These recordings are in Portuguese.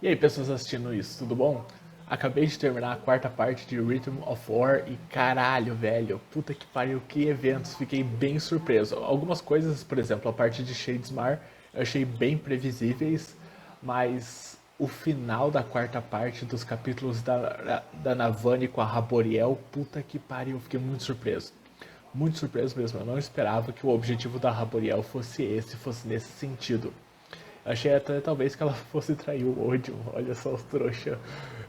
E aí, pessoas assistindo isso, tudo bom? Acabei de terminar a quarta parte de Rhythm of War e caralho, velho, puta que pariu, que eventos, fiquei bem surpreso. Algumas coisas, por exemplo, a parte de Shadesmar, eu achei bem previsíveis, mas o final da quarta parte dos capítulos da Navani com a Raboriel, puta que pariu, fiquei muito surpreso. Muito surpreso mesmo, eu não esperava que o objetivo da Raboriel fosse esse, fosse nesse sentido. Achei até talvez que ela fosse trair o Odio, olha só os trouxa.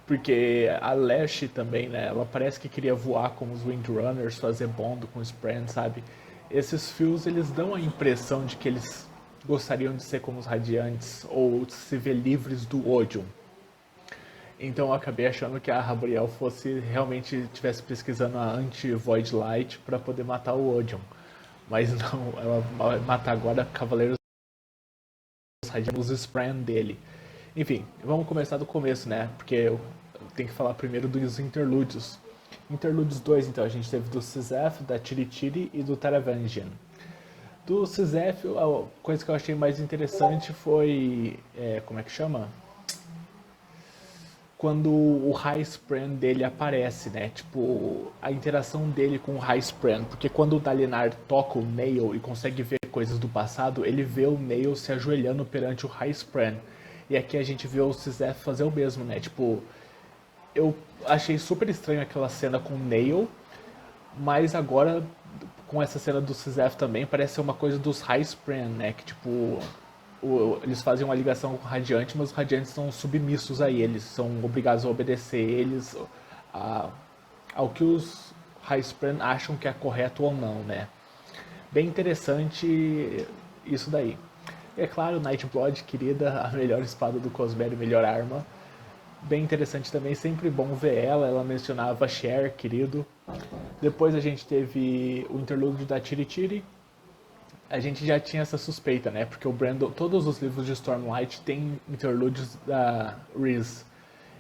Porque a Lash também, né? Ela parece que queria voar com os Windrunners, fazer bond com os Spren, sabe? Esses fios, eles dão a impressão de que eles gostariam de ser como os Radiantes ou se ver livres do Odium. Então eu acabei achando que a Rabriel fosse realmente tivesse pesquisando a anti-Void Light para poder matar o Odium. Mas não, ela vai matar agora Cavaleiros os Spran dele. Enfim, vamos começar do começo, né? Porque eu tenho que falar primeiro dos interlúdios. Interlúdios 2, então, a gente teve do Sizef, da Tiritiri e do Taravangian. Do Sizef, a coisa que eu achei mais interessante foi. Como é que chama? Quando o High Spren dele aparece, né? Tipo, a interação dele com o High Spren. Porque quando o Dalinar toca o Nail e consegue ver coisas do passado, ele vê o Nail se ajoelhando perante o High Spren. E aqui a gente vê o Sizef fazer o mesmo, né? Tipo, eu achei super estranho aquela cena com o Nail, mas agora com essa cena do Sizef também parece ser uma coisa dos High Spren, né? Que tipo, eles fazem uma ligação com o Radiante, mas os Radiantes são submissos a eles, são obrigados a obedecer eles ao que os High Spren acham que é correto ou não, né? Bem interessante isso daí. E é claro, Nightblood, querida, a melhor espada do Cosmere, melhor arma. Bem interessante também, sempre bom ver ela mencionava Cher, querido. Depois a gente teve o interlúdio da Tiritiri. A gente já tinha essa suspeita, né? Porque o Brandon, todos os livros de Stormlight têm interlúdios da Riz.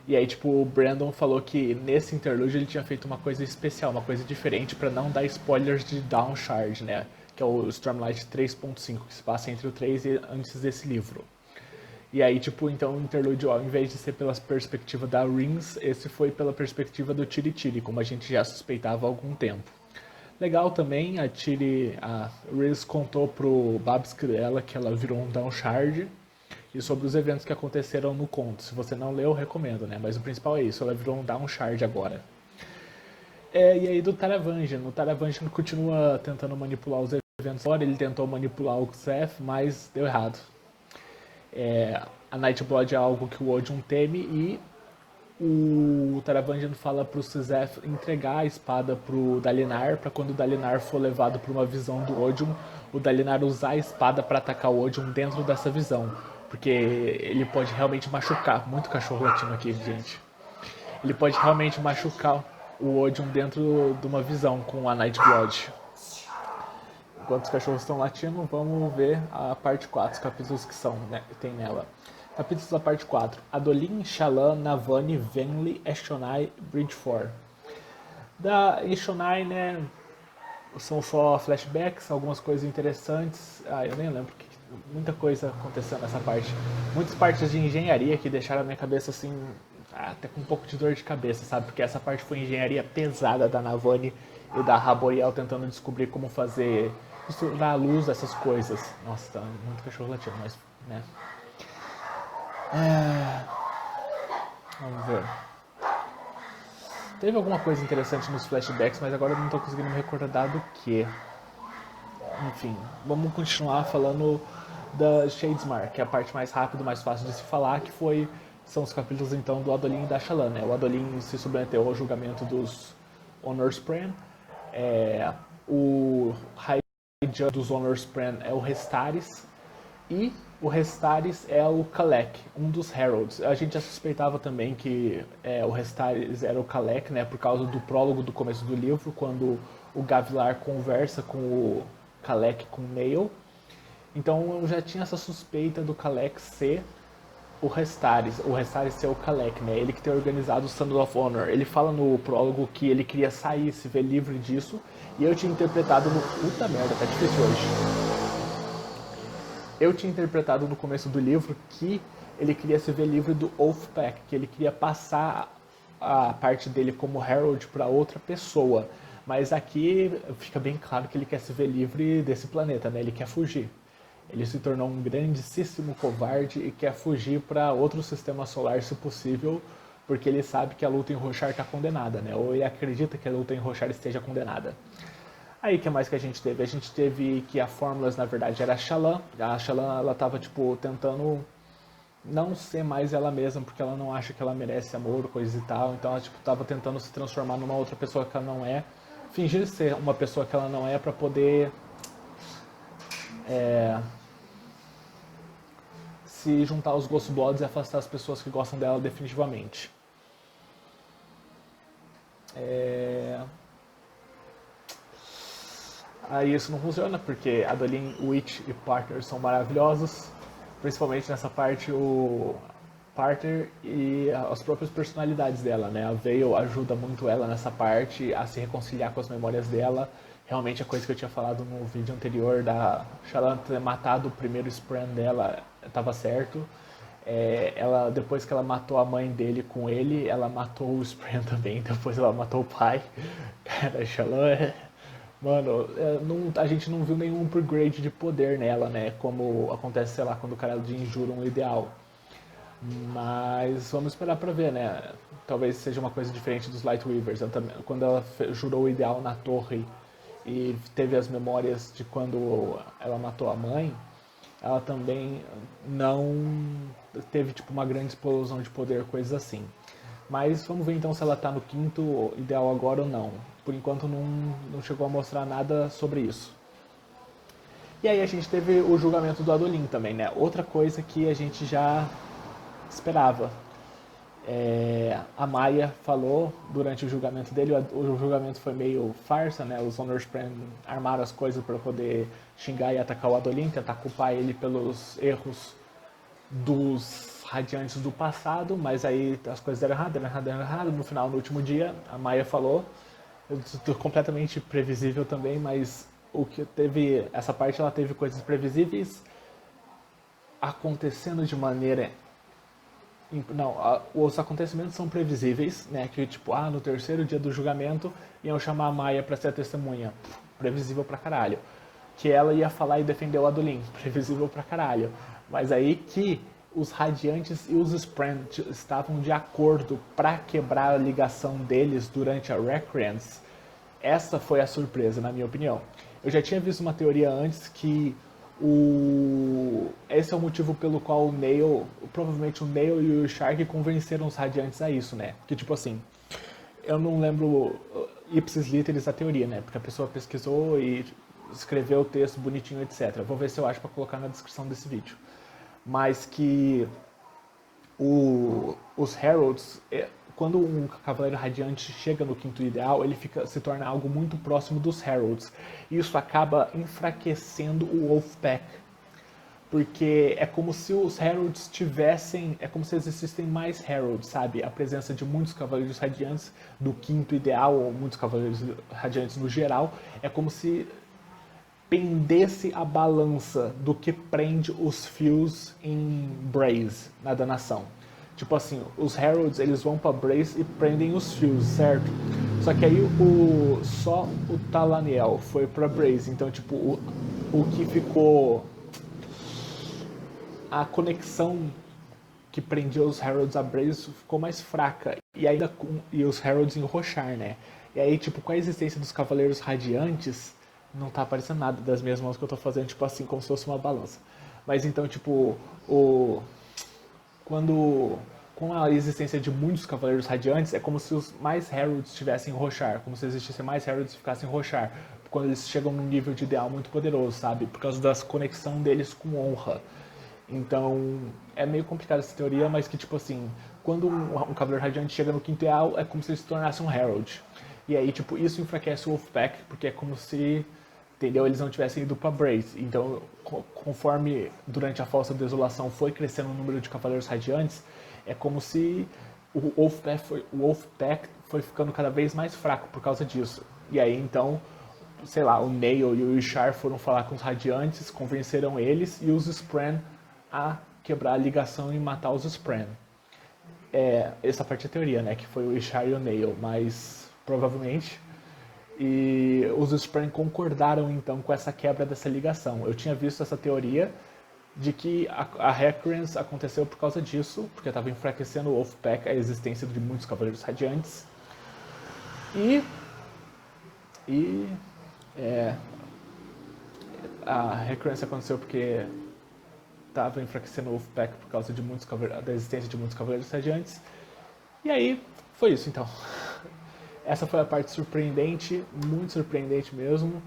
E aí, tipo, o Brandon falou que nesse interlúdio ele tinha feito uma coisa especial, uma coisa diferente para não dar spoilers de Downshard, né? Que é o Stormlight 3.5, que se passa entre o 3 e antes desse livro. E aí, tipo, então o interlúdio, ao invés de ser pela perspectiva da Rins, esse foi pela perspectiva do Tiritiri, como a gente já suspeitava há algum tempo. Legal também, a Riz contou pro Babs dela que ela virou um Downshard e sobre os eventos que aconteceram no conto. Se você não leu, eu recomendo, né? Mas o principal é isso, ela virou um Downshard agora. E aí do Taravangian. O Taravangian continua tentando manipular os eventos. Agora ele tentou manipular o Xeth, mas deu errado. A Nightblood é algo que o Odium teme e o Taravangian fala pro Sizef entregar a espada pro Dalinar, para quando o Dalinar for levado para uma visão do Odium, o Dalinar usar a espada para atacar o Odium dentro dessa visão. Porque ele pode realmente machucar. Muito cachorro latino aqui, gente. Ele pode realmente machucar o Odium dentro de uma visão com a Nightblood. Enquanto os cachorros estão latindo, vamos ver a parte 4, os capítulos que são, né, tem nela. Capítulos da parte 4. Adolin, Shallan, Navani, Venli, Eshonai, Bridgefor. Da Eshonai, né, são só flashbacks, algumas coisas interessantes. Eu nem lembro, muita coisa acontecendo nessa parte. Muitas partes de engenharia que deixaram a minha cabeça assim, até com um pouco de dor de cabeça, sabe? Porque essa parte foi engenharia pesada da Navani e da Raboriel tentando descobrir como fazer, misturar a luz, essas coisas. Nossa, tá muito cachorro latindo, mas, né. Vamos ver. Teve alguma coisa interessante nos flashbacks, mas agora eu não tô conseguindo me recordar do que. Enfim, vamos continuar falando da Shadesmar, que é a parte mais rápida, mais fácil de se falar, que são os capítulos então do Adolin e da Shallan, né? O Adolin se submeteu ao julgamento dos Honor Spren. O High Judge dos Honor Spren é o Restaris. E o Restaris é o Kalek, um dos Heralds. A gente já suspeitava também que o Restaris era o Kalek, né? Por causa do prólogo do começo do livro, quando o Gavilar conversa com o Kalek com o Nail. Então eu já tinha essa suspeita do Kalek ser o Restaris ser o Kalek, né? Ele que tem organizado o Sandal of Honor. Ele fala no prólogo que ele queria sair, se ver livre disso, e eu tinha interpretado no... Puta merda, tá difícil hoje. Eu tinha interpretado no começo do livro que ele queria se ver livre do Wolfpack, que ele queria passar a parte dele como Herald para outra pessoa. Mas aqui fica bem claro que ele quer se ver livre desse planeta, né? Ele quer fugir. Ele se tornou um grandíssimo covarde e quer fugir para outro sistema solar, se possível, porque ele sabe que a luta em Roshar está condenada, né? Ou ele acredita que a luta em Roshar esteja condenada. Aí, o que mais que a gente teve? A gente teve que a Fórmulas, na verdade, era a Shallan. A Shallan, ela tava, tipo, tentando não ser mais ela mesma, porque ela não acha que ela merece amor, coisa e tal. Então ela, tipo, tava tentando se transformar numa outra pessoa que ela não é. Fingir ser uma pessoa que ela não é pra poder se juntar aos Ghost Bloods e afastar as pessoas que gostam dela definitivamente. Aí isso não funciona, porque Adolin, Witch e Partner são maravilhosos. Principalmente nessa parte, o Partner e as próprias personalidades dela, né? A Veil ajuda muito ela nessa parte a se reconciliar com as memórias dela. Realmente a coisa que eu tinha falado no vídeo anterior da Shallan ter matado o primeiro Spran dela estava certo. Ela, depois que ela matou a mãe dele com ele, ela matou o Spran também, depois ela matou o pai. Cara, a Shallan Mano, a gente não viu nenhum upgrade de poder nela, né? Como acontece, sei lá, quando o cara injura um ideal. Mas vamos esperar pra ver, né? Talvez seja uma coisa diferente dos Lightweavers. Quando ela jurou o ideal na torre e teve as memórias de quando ela matou a mãe, ela também não teve tipo uma grande explosão de poder, coisas assim. Mas vamos ver então se ela tá no quinto ideal agora ou não. Por enquanto não chegou a mostrar nada sobre isso. E aí a gente teve o julgamento do Adolin também, né? Outra coisa que a gente já esperava. A Maia falou durante o julgamento dele, o julgamento foi meio farsa, né? Os Honor Spren armaram as coisas para poder xingar e atacar o Adolin, tentar culpar ele pelos erros dos radiantes do passado, mas aí as coisas deram errado. No final, no último dia, a Maia falou, completamente previsível também, mas o que teve, essa parte ela teve coisas previsíveis acontecendo de maneira não, os acontecimentos são previsíveis, né? Que tipo, no terceiro dia do julgamento iam chamar a Maia pra ser a testemunha. Previsível pra caralho. Que ela ia falar e defender o Adolin. Previsível pra caralho. Mas aí que os Radiantes e os Sprint estavam de acordo pra quebrar a ligação deles durante a Recreance. Essa foi a surpresa, na minha opinião. Eu já tinha visto uma teoria antes que esse é o motivo pelo qual provavelmente o Nail e o Shark convenceram os Radiantes a isso, né? Que tipo assim, eu não lembro ipsis literis a teoria, né? Porque a pessoa pesquisou e escreveu o texto bonitinho, etc. Vou ver se eu acho pra colocar na descrição desse vídeo. Mas que os Heralds, quando um Cavaleiro Radiante chega no quinto ideal, ele se torna algo muito próximo dos Heralds. E isso acaba enfraquecendo o Wolfpack. Porque é como se os Heralds tivessem... É como se existissem mais Heralds, sabe? A presença de muitos Cavaleiros Radiantes do quinto ideal, ou muitos Cavaleiros Radiantes no geral, é como se pendesse a balança do que prende os fios em Braze, na danação. Tipo assim, os Heralds eles vão pra Braze e prendem os fios, certo? Só que aí só o Talaniel foi pra Braze, então tipo, o que ficou... A conexão que prendia os Heralds a Braze ficou mais fraca. E ainda e os Heralds em Roshar, né? E aí, tipo, com a existência dos Cavaleiros Radiantes, não tá aparecendo nada das minhas mãos que eu tô fazendo, tipo assim, como se fosse uma balança. Mas então, tipo, com a existência de muitos Cavaleiros Radiantes, é como se os mais Heralds estivessem em Roshar, como se existissem mais Heralds que ficassem em Roshar, quando eles chegam num nível de ideal muito poderoso, sabe? Por causa da conexão deles com honra. Então, é meio complicado essa teoria, mas que, tipo assim, quando um Cavaleiro Radiante chega no quinto ideal, é como se ele se tornasse um Herald. E aí, tipo, isso enfraquece o Wolfpack, porque é como se, entendeu? Eles não tivessem ido pra Braze. Então, conforme durante a Falsa Desolação foi crescendo o número de Cavaleiros Radiantes, é como se o Wolfpack foi ficando cada vez mais fraco por causa disso. E aí, então, sei lá, o Nail e o Ishar foram falar com os Radiantes, convenceram eles e os Spren a quebrar a ligação e matar os Spren. Essa parte é a teoria, né? Que foi o Ishar e o Nail, mas provavelmente. E os Spren concordaram então com essa quebra dessa ligação. Eu tinha visto essa teoria de que a Recurrence aconteceu por causa disso, porque estava enfraquecendo o Wolfpack, a existência de muitos Cavaleiros Radiantes. A Recurrence aconteceu porque estava enfraquecendo o Wolfpack por causa de da existência de muitos Cavaleiros Radiantes. E aí, foi isso então. Essa foi a parte surpreendente, muito surpreendente mesmo.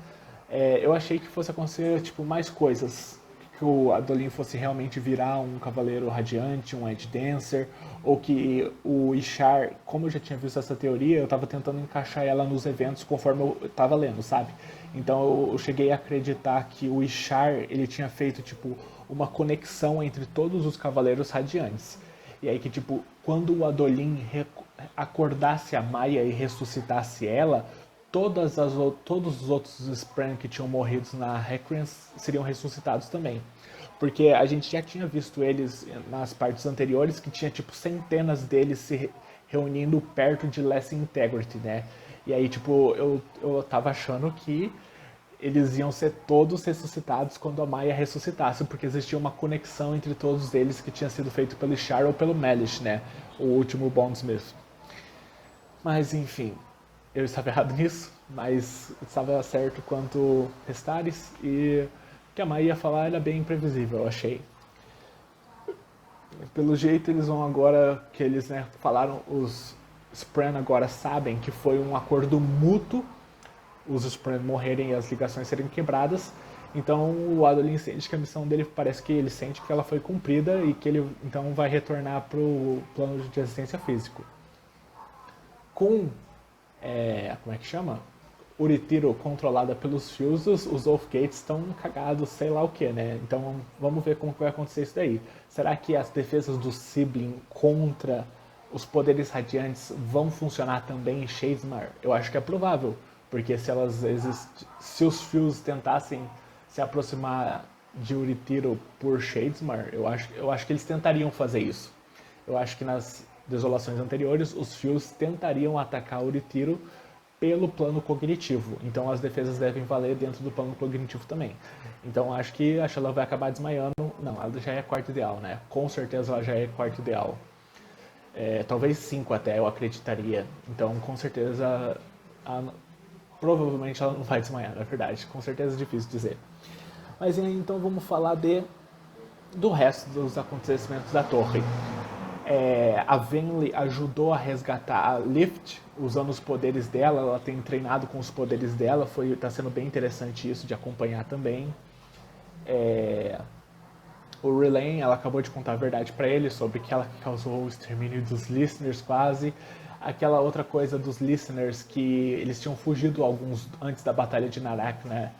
Eu achei que fosse acontecer tipo, mais coisas. Que o Adolin fosse realmente virar um Cavaleiro Radiante, um Edge Dancer, ou que o Ishar, como eu já tinha visto essa teoria, eu estava tentando encaixar ela nos eventos conforme eu estava lendo, sabe? Então eu cheguei a acreditar que o Ishar, ele tinha feito tipo uma conexão entre todos os Cavaleiros Radiantes. E aí que tipo, quando o Adolin acordasse a Maia e ressuscitasse ela, todos os outros Spren que tinham morrido na Recurrence seriam ressuscitados também. Porque a gente já tinha visto eles nas partes anteriores, que tinha tipo centenas deles se reunindo perto de Less Integrity, né? E aí tipo, eu tava achando que eles iam ser todos ressuscitados quando a Maia ressuscitasse, porque existia uma conexão entre todos eles que tinha sido feito pelo Ishar ou pelo Melish, né? O último Bondsmith. Mas enfim, eu estava errado nisso, mas estava certo quanto Restares, e o que a Maia ia falar era bem imprevisível, eu achei. Pelo jeito eles vão agora, que eles falaram, os Spren agora sabem que foi um acordo mútuo, os Spren morrerem e as ligações serem quebradas, então o Adolin sente que a missão dele, parece que ele sente que ela foi cumprida e que ele então vai retornar para o plano de assistência físico. Com como é que chama? Uritiro controlada pelos Fuses, os Wolfgates estão cagados, sei lá o que, né? Então vamos ver como que vai acontecer isso daí. Será que as defesas do Sibling contra os poderes radiantes vão funcionar também em Shadesmar? Eu acho que é provável, porque se os Fuses tentassem se aproximar de Uritiro por Shadesmar, eu acho que eles tentariam fazer isso. Eu acho que nas desolações anteriores, os Fuses tentariam atacar Uritiro pelo plano cognitivo. Então as defesas devem valer dentro do plano cognitivo também. Então acho que a Shallan vai acabar desmaiando. Não, ela já é quarto ideal, né? Com certeza ela já é quarto ideal. Talvez 5 até, eu acreditaria. Então com certeza, provavelmente ela não vai desmaiar, na verdade. Com certeza é difícil dizer. Mas então vamos falar do resto dos acontecimentos da torre. A Venli ajudou a resgatar a Lift usando os poderes dela, ela tem treinado com os poderes dela, tá sendo bem interessante isso de acompanhar também. O Relaine, ela acabou de contar a verdade para ele sobre que ela causou o extermínio dos Listeners quase. Aquela outra coisa dos Listeners que eles tinham fugido alguns antes da Batalha de Narak, né?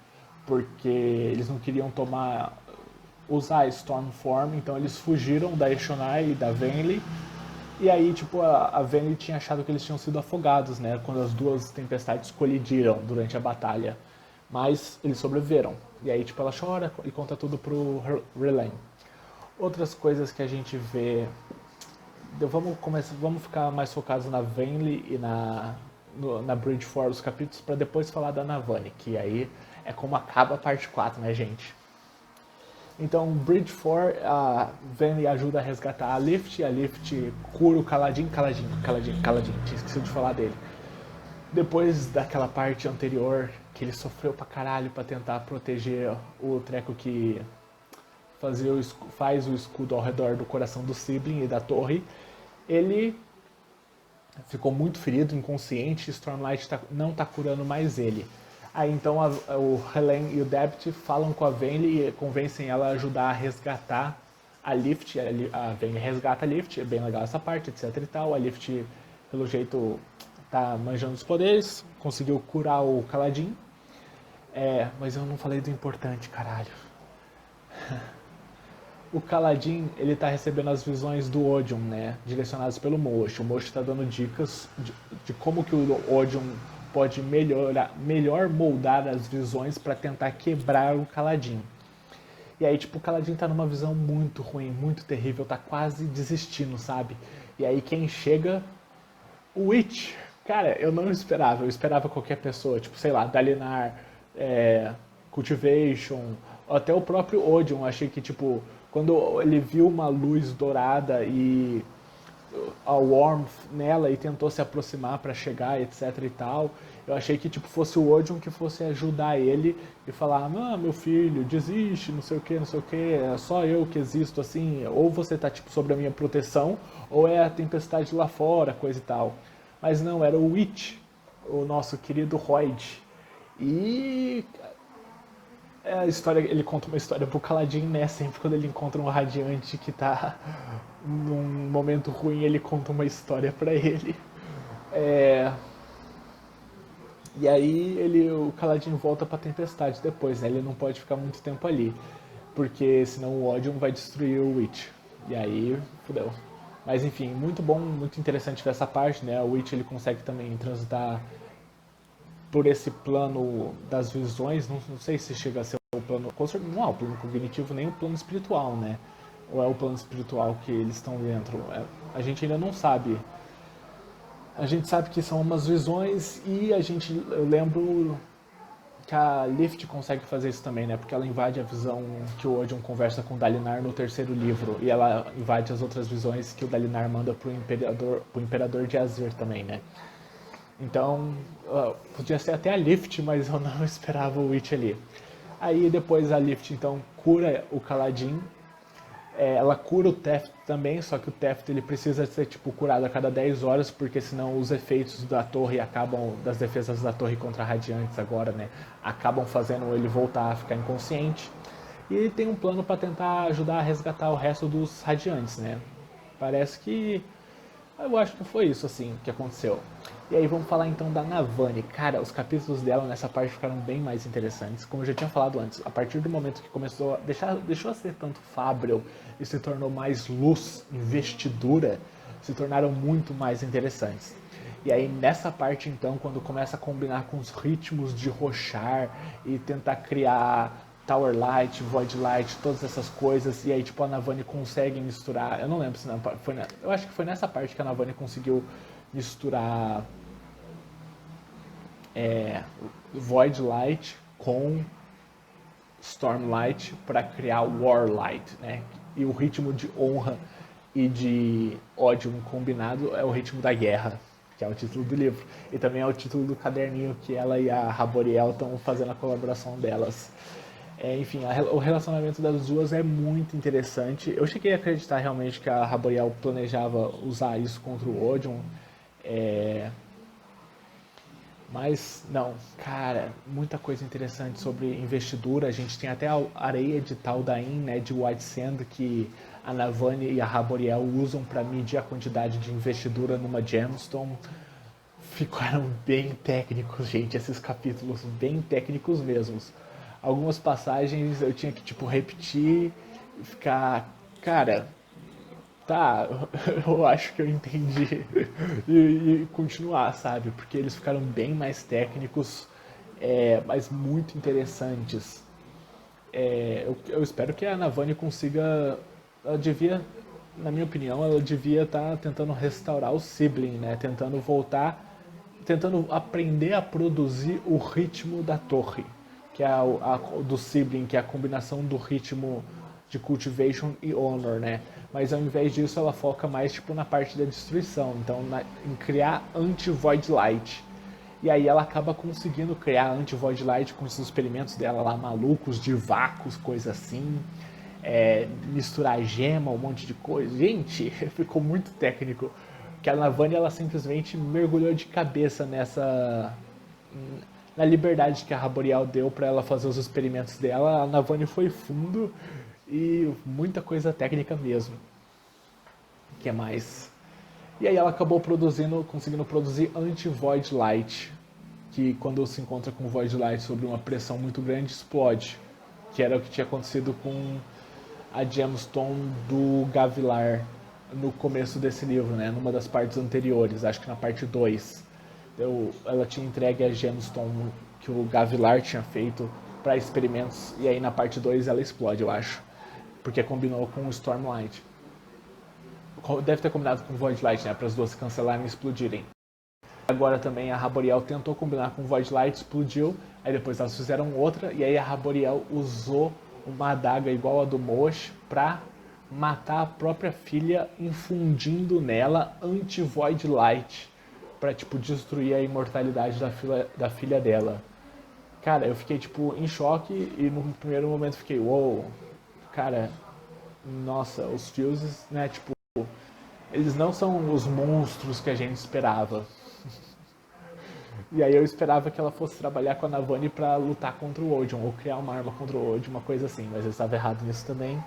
Porque eles não queriam usar a Stormform, então eles fugiram da Eshonai e da Venli. E aí, tipo, a Venli tinha achado que eles tinham sido afogados, né? Quando as duas tempestades colidiram durante a batalha. Mas eles sobreviveram. E aí, tipo, ela chora e conta tudo pro Relaine. Outras coisas que a gente vê... Vamos ficar mais focados na Venli e na Bridge 4, os capítulos, para depois falar da Navani, que aí é como acaba a parte 4, né, gente? Então, Bridge 4, a Venli ajuda a resgatar a Lift cura o Kaladin, tinha esquecido de falar dele. Depois daquela parte anterior, que ele sofreu pra caralho pra tentar proteger o treco que faz o escudo ao redor do coração do Sibling e da torre, ele ficou muito ferido, inconsciente, Stormlight não tá curando mais ele. Aí então o Helen e o Debt falam com a Venli e convencem ela a ajudar a resgatar a Lift. A Venli resgata a Lift, é bem legal essa parte, etc e tal. A Lift, pelo jeito, tá manjando os poderes, conseguiu curar o Kaladin. Mas eu não falei do importante, caralho. O Kaladin, ele tá recebendo as visões do Odium, né? Direcionadas pelo Mosh. O Mosh tá dando dicas de como que o Odium pode melhor moldar as visões para tentar quebrar o Kaladin. E aí, tipo, o Kaladin tá numa visão muito ruim, muito terrível, tá quase desistindo, sabe? E aí quem chega? O Witch. Cara, eu não esperava, eu esperava qualquer pessoa, tipo, sei lá, Dalinar, Cultivation, até o próprio Odion. Achei que, tipo, quando ele viu uma luz dourada e a warmth nela e tentou se aproximar para chegar, etc e tal, eu achei que tipo fosse o Odion que fosse ajudar ele e falar: "Não, meu filho, desiste, não sei o que, não sei o que, é só eu que existo assim, ou você tá tipo sob a minha proteção, ou é a tempestade lá fora, coisa e tal". Mas não, era o Witch, o nosso querido Royd. E a história, ele conta uma história pro Kaladin, né? Sempre quando ele encontra um radiante que tá num momento ruim, ele conta uma história pra ele. É, E aí o Kaladin volta pra Tempestade depois, né? Ele não pode ficar muito tempo ali, porque senão o Odion vai destruir o Witch. E aí, fudeu. Mas enfim, muito bom, muito interessante ver essa parte, né? O Witch ele consegue também transitar por esse plano das visões, não sei se chega a ser o plano, não é o plano cognitivo nem o plano espiritual, né? Ou é o plano espiritual que eles estão dentro? A gente ainda não sabe. A gente sabe que são umas visões e eu lembro que a Lift consegue fazer isso também, né? Porque ela invade a visão que o Odion conversa com o Dalinar no terceiro livro e ela invade as outras visões que o Dalinar manda pro Imperador de Azir também, né? Então, podia ser até a Lift, mas eu não esperava o Witch ali. Aí depois a Lift então cura o Kaladin. Ela cura o Teft também, só que o Teft ele precisa ser tipo curado a cada 10 horas, porque senão os efeitos da torre acabam, das defesas da torre contra radiantes agora, né, acabam fazendo ele voltar a ficar inconsciente. E ele tem um plano para tentar ajudar a resgatar o resto dos radiantes, né? Parece que eu acho que foi isso, assim, que aconteceu. E aí vamos falar então da Navani. Cara, os capítulos dela nessa parte ficaram bem mais interessantes. Como eu já tinha falado antes, a partir do momento que começou deixou a ser tanto Fabril e se tornou mais luz, investidura, se tornaram muito mais interessantes. E aí nessa parte então, quando começa a combinar com os ritmos de Roshar e tentar criar Tower Light, Void Light, todas essas coisas, e aí tipo a Navani consegue misturar, eu não lembro se eu acho que foi nessa parte que a Navani conseguiu misturar Void Light com Stormlight para criar Warlight, né? E o ritmo de honra e de ódio combinado é o ritmo da guerra, que é o título do livro. E também é o título do caderninho que ela e a Raboriel estão fazendo a colaboração delas. Enfim, o relacionamento das duas é muito interessante. Eu cheguei a acreditar realmente que a Raboriel planejava usar isso contra o Odion. Mas, não, cara, muita coisa interessante sobre investidura. A gente tem até a areia de Taldain, né, de White Sand, que a Navani e a Raboriel usam para medir a quantidade de investidura numa gemstone. Ficaram bem técnicos, gente, esses capítulos, bem técnicos mesmos. Algumas passagens eu tinha que, tipo, repetir e ficar, cara, tá, eu acho que eu entendi. E continuar, sabe? Porque eles ficaram bem mais técnicos, mas muito interessantes. Eu espero que a Navani consiga. Ela devia, na minha opinião, ela devia estar tentando restaurar o Sibling, né? Tentando voltar, tentando aprender a produzir o ritmo da torre, que é do Sibling, que é a combinação do ritmo de Cultivation e Honor, né? Mas ao invés disso ela foca mais tipo na parte da destruição, então em criar anti-Void Light. E aí ela acaba conseguindo criar anti-Void Light com esses experimentos dela lá malucos, de vácuos, coisa assim. Misturar gema, um monte de coisa. Gente, ficou muito técnico. Que a Navani ela simplesmente mergulhou de cabeça na liberdade que a Raboriel deu para ela fazer os experimentos dela. A Navani foi fundo e muita coisa técnica mesmo. O que é mais? E aí ela acabou conseguindo produzir anti-Void Light, que quando se encontra com o Void Light sob uma pressão muito grande, explode. Que era o que tinha acontecido com a Gemstone do Gavilar no começo desse livro, né? Numa das partes anteriores, acho que na parte 2. ela tinha entregue a gemstone que o Gavilar tinha feito para experimentos, e aí na parte 2 ela explode, eu acho. Porque combinou com o Stormlight. Deve ter combinado com o Voidlight, né? Para as duas se cancelarem e explodirem. Agora também a Raboriel tentou combinar com o Voidlight, explodiu. Aí depois elas fizeram outra, e aí a Raboriel usou uma adaga igual a do Mosh pra matar a própria filha, infundindo nela anti-Voidlight. Pra, tipo, destruir a imortalidade da filha dela. Cara, eu fiquei, tipo, em choque e no primeiro momento fiquei, uou, cara, nossa, os Fuses, né, tipo, eles não são os monstros que a gente esperava. E aí eu esperava que ela fosse trabalhar com a Navani pra lutar contra o Odeon, ou criar uma arma contra o Odeon, uma coisa assim, mas eu estava errado nisso também.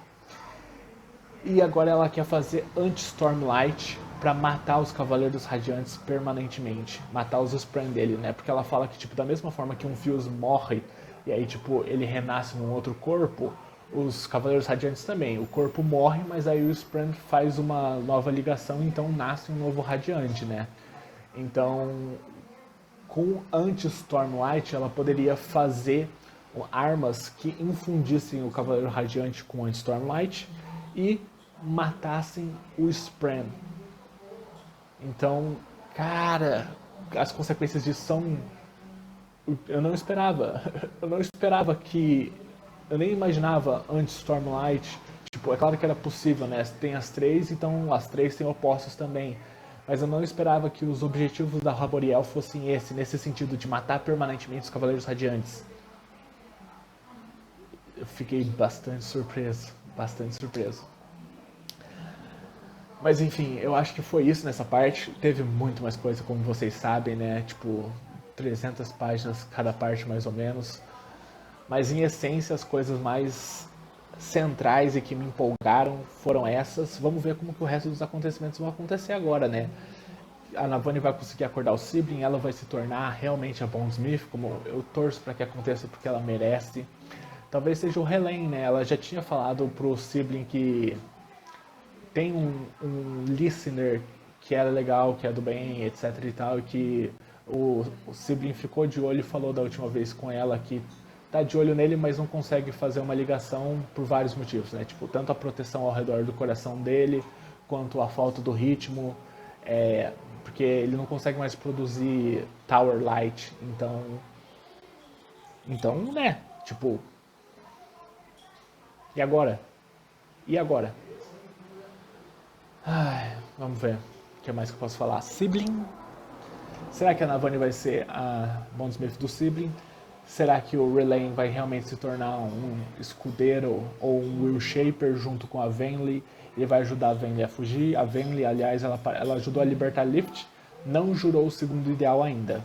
E agora ela quer fazer anti-Stormlight pra matar os Cavaleiros Radiantes permanentemente, matar os Spren dele, né? Porque ela fala que, tipo, da mesma forma que um Fuse morre e aí, tipo, ele renasce num outro corpo, os Cavaleiros Radiantes também. O corpo morre, mas aí o Spren faz uma nova ligação, então nasce um novo Radiante, né? Então, com anti-Stormlight, ela poderia fazer armas que infundissem o Cavaleiro Radiante com anti-Stormlight e matassem o Spren. Então, cara, as consequências disso são... Eu não esperava. Eu não esperava que... Eu nem imaginava anti-Stormlight. Tipo, é claro que era possível, né? Tem as três, então as três têm opostos também. Mas eu não esperava que os objetivos da Raboriel fossem nesse sentido de matar permanentemente os Cavaleiros Radiantes. Eu fiquei bastante surpreso, bastante surpreso. Mas enfim, eu acho que foi isso nessa parte. Teve muito mais coisa, como vocês sabem, né? Tipo, 300 páginas cada parte mais ou menos. Mas em essência, as coisas mais centrais e que me empolgaram foram essas. Vamos ver como que o resto dos acontecimentos vão acontecer agora, né? A Navani vai conseguir acordar o Sibling, ela vai se tornar realmente a Bondsmith, como eu torço para que aconteça porque ela merece. Talvez seja o Helen, né? Ela já tinha falado pro Sibling que tem um listener que era legal, que é do bem, etc e tal, e que o Sibling ficou de olho e falou da última vez com ela que tá de olho nele, mas não consegue fazer uma ligação por vários motivos, né? Tipo, tanto a proteção ao redor do coração dele, quanto a falta do ritmo, porque ele não consegue mais produzir Tower Light, então, né? Tipo, e agora? E agora? Ai, vamos ver. O que mais que eu posso falar? Sibling. Será que a Navani vai ser a Bondsmith do Sibling? Será que o Relaine vai realmente se tornar um escudeiro ou um Will Shaper junto com a Venli? Ele vai ajudar a Venli a fugir. A Venli, aliás, ela ajudou a libertar Lift. Não jurou o segundo ideal ainda.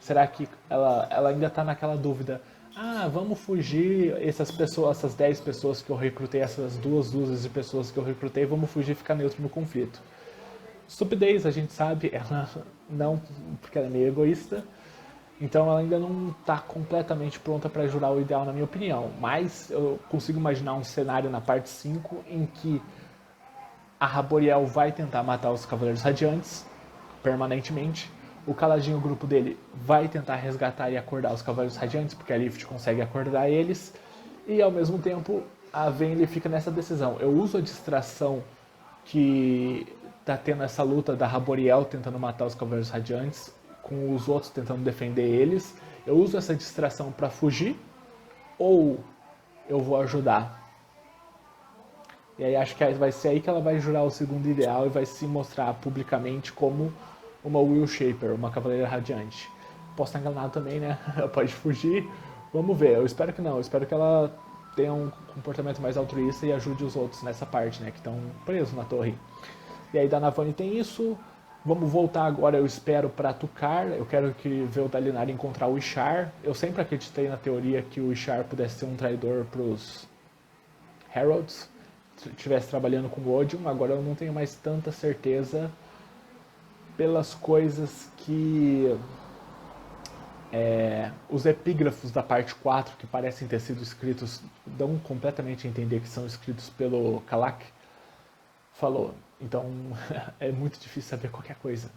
Será que ela ainda está naquela dúvida? Ah, vamos fugir, essas 10 pessoas que eu recrutei, essas duas dúzias de pessoas que eu recrutei, vamos fugir e ficar neutro no conflito. Estupidez, a gente sabe, ela não, porque ela é meio egoísta, então ela ainda não está completamente pronta para jurar o ideal, na minha opinião. Mas eu consigo imaginar um cenário na parte 5 em que a Raboriel vai tentar matar os Cavaleiros Radiantes permanentemente. O Caladinho, o grupo dele, vai tentar resgatar e acordar os Cavaleiros Radiantes, porque a Lift consegue acordar eles. E ao mesmo tempo, a Venli fica nessa decisão. Eu uso a distração que tá tendo essa luta da Raboriel tentando matar os Cavaleiros Radiantes, com os outros tentando defender eles. Eu uso essa distração para fugir, ou eu vou ajudar? E aí acho que vai ser aí que ela vai jurar o segundo ideal e vai se mostrar publicamente como uma Will Shaper, uma Cavaleira Radiante. Posso estar enganado também, né? Ela pode fugir. Vamos ver. Eu espero que não. Eu espero que ela tenha um comportamento mais altruísta e ajude os outros nessa parte, né? Que estão presos na torre. E aí da Navani tem isso. Vamos voltar agora, eu espero, para Tukar. Eu quero ver o Dalinar encontrar o Ishar. Eu sempre acreditei na teoria que o Ishar pudesse ser um traidor para os Heralds, estivesse trabalhando com o Odium. Agora eu não tenho mais tanta certeza pelas coisas que os epígrafos da parte 4, que parecem ter sido escritos, dão completamente a entender que são escritos pelo Kalak, falou. Então é muito difícil saber qualquer coisa.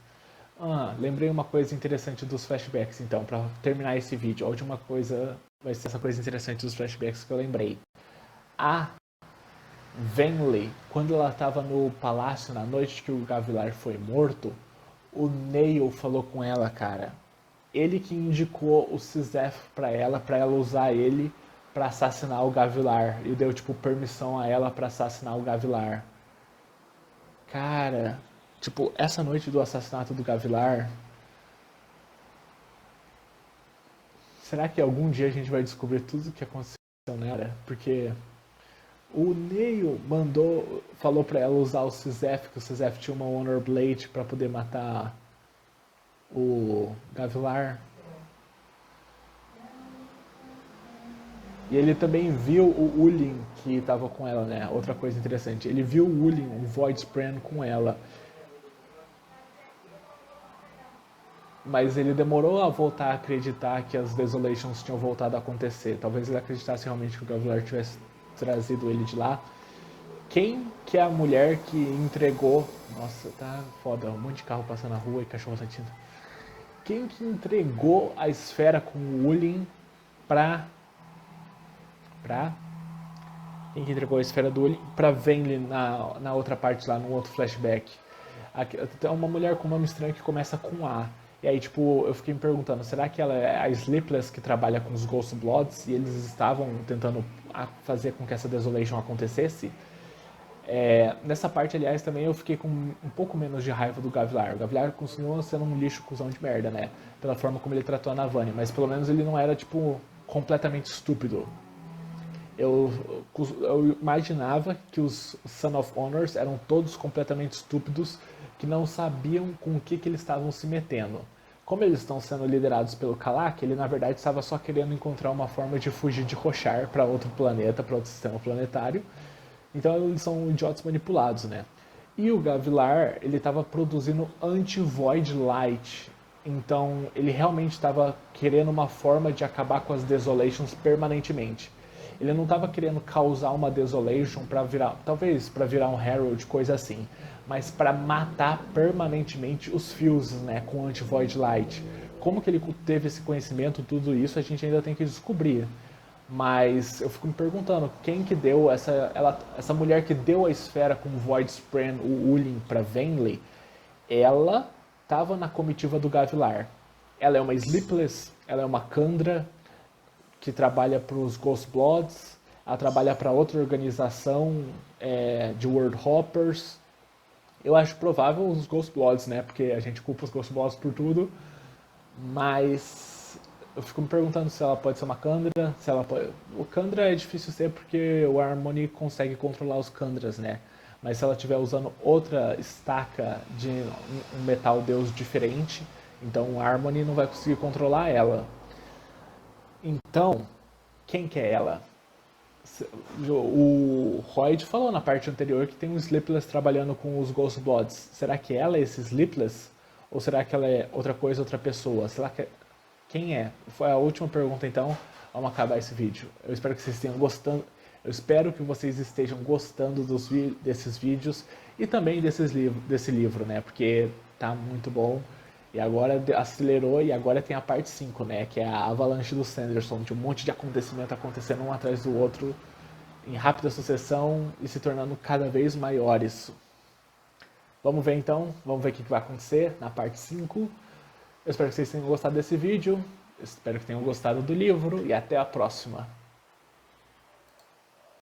Lembrei uma coisa interessante dos flashbacks, então, pra terminar esse vídeo. A última coisa vai ser essa coisa interessante dos flashbacks que eu lembrei. A Venley, quando ela estava no palácio na noite que o Gavilar foi morto, o Neil falou com ela, cara. Ele que indicou o Sisef pra ela usar ele pra assassinar o Gavilar. E deu, tipo, permissão a ela pra assassinar o Gavilar. Cara, tipo, essa noite do assassinato do Gavilar, será que algum dia a gente vai descobrir tudo o que aconteceu nela? Porque o Neil falou pra ela usar o Sisef, que o Sisef tinha uma Honor Blade pra poder matar o Gavilar. E ele também viu o Ulin que tava com ela, né? Outra coisa interessante. Ele viu o Ulin, o Voidspren, com ela. Mas ele demorou a voltar a acreditar que as Desolations tinham voltado a acontecer. Talvez ele acreditasse realmente que o Gavilar tivesse trazido ele de lá. Quem que é a mulher que entregou... Nossa, tá foda. Um monte de carro passando na rua e cachorro latindo. Quem que entregou a esfera com o Ulin pra... Quem que entregou a esfera do Ulin pra Venli na outra parte lá, no outro flashback? É uma mulher com nome estranho que começa com A. E aí, tipo, eu fiquei me perguntando, será que ela é a Sleepless que trabalha com os Ghost Bloods e eles estavam tentando fazer com que essa Desolation acontecesse? Nessa parte, aliás, também eu fiquei com um pouco menos de raiva do Gavilar. O Gavilar continua sendo um lixo cuzão de merda, né? Pela forma como ele tratou a Navani, mas pelo menos ele não era, tipo, completamente estúpido. Eu imaginava que os Son of Honors eram todos completamente estúpidos, que não sabiam com o que eles estavam se metendo. Como eles estão sendo liderados pelo Kalak, ele na verdade estava só querendo encontrar uma forma de fugir de Roshar para outro planeta, para outro sistema planetário. Então eles são idiotas manipulados, né? E o Gavilar, ele estava produzindo anti-Void Light. Então ele realmente estava querendo uma forma de acabar com as Desolations permanentemente. Ele não estava querendo causar uma Desolation para virar, talvez para virar um Herald, coisa assim, mas para matar permanentemente os Fuses, né, com Anti-Void Light. Como que ele teve esse conhecimento, tudo isso, a gente ainda tem que descobrir. Mas eu fico me perguntando, quem que deu essa mulher que deu a esfera com o Voidspren, o Ulin, para Venli, ela estava na comitiva do Gavilar. Ela é uma Sleepless, ela é uma Kandra, que trabalha para os Ghost Bloods, ela trabalha para outra organização de World Hoppers. Eu acho provável os Ghost Bloods, né? Porque a gente culpa os Ghost Bloods por tudo. Mas eu fico me perguntando se ela pode ser uma Kandra, se ela pode... O Kandra é difícil ser porque o Harmony consegue controlar os Kandras, né? Mas se ela estiver usando outra estaca de um metal deus diferente, então o Harmony não vai conseguir controlar ela. Então, quem que é ela? O Royd falou na parte anterior que tem um Sleepless trabalhando com os Ghost Bloods. Será que ela é esse Sleepless? Ou será que ela é outra coisa, outra pessoa? Será que... Quem é? Foi a última pergunta, então. Vamos acabar esse vídeo. Eu espero que vocês estejam gostando. Eu espero que vocês estejam gostando desses vídeos e também desse livro, né? Porque tá muito bom. E agora acelerou e agora tem a parte 5, né? Que é a avalanche do Sanderson, de um monte de acontecimento acontecendo um atrás do outro em rápida sucessão e se tornando cada vez maiores. Vamos ver então, vamos ver o que vai acontecer na parte 5. Eu espero que vocês tenham gostado desse vídeo, eu espero que tenham gostado do livro e até a próxima.